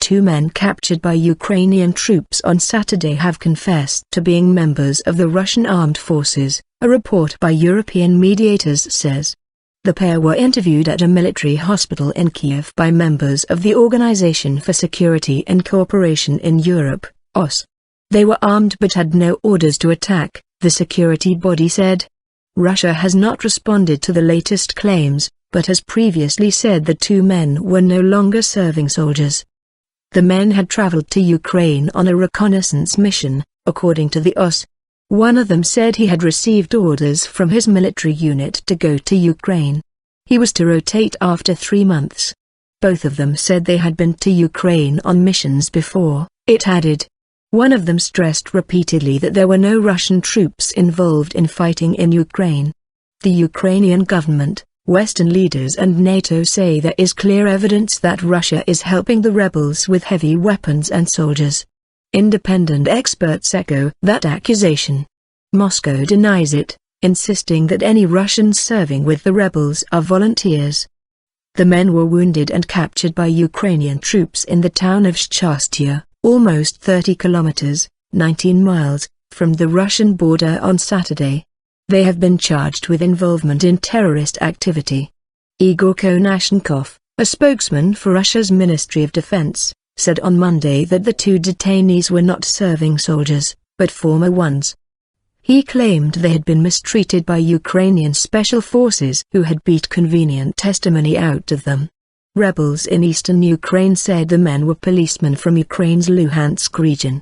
two men captured by Ukrainian troops on Saturday have confessed to being members of the Russian armed forces, a report by European mediators says. The pair were interviewed at a military hospital in Kiev by members of the Organization for Security and Cooperation in Europe, OSCE. They were armed but had no orders to attack, the security body said. Russia has not responded to the latest claims, but has previously said the two men were no longer serving soldiers. The men had traveled to Ukraine on a reconnaissance mission, according to the OSCE. One of them said he had received orders from his military unit to go to Ukraine. He was to rotate after 3 months. Both of them said they had been to Ukraine on missions before, it added. One of them stressed repeatedly that there were no Russian troops involved in fighting in Ukraine. The Ukrainian government, Western leaders and NATO say there is clear evidence that Russia is helping the rebels with heavy weapons and soldiers. Independent experts echo that accusation. Moscow denies it, insisting that any Russians serving with the rebels are volunteers. The men were wounded and captured by Ukrainian troops in the town of Shchastya, almost 30 kilometers, 19 miles, from the Russian border on Saturday. They have been charged with involvement in terrorist activity. Igor Konashenkov, a spokesman for Russia's Ministry of Defense, said on Monday that the two detainees were not serving soldiers, but former ones. He claimed they had been mistreated by Ukrainian special forces who had beat convenient testimony out of them. Rebels in eastern Ukraine said the men were policemen from Ukraine's Luhansk region.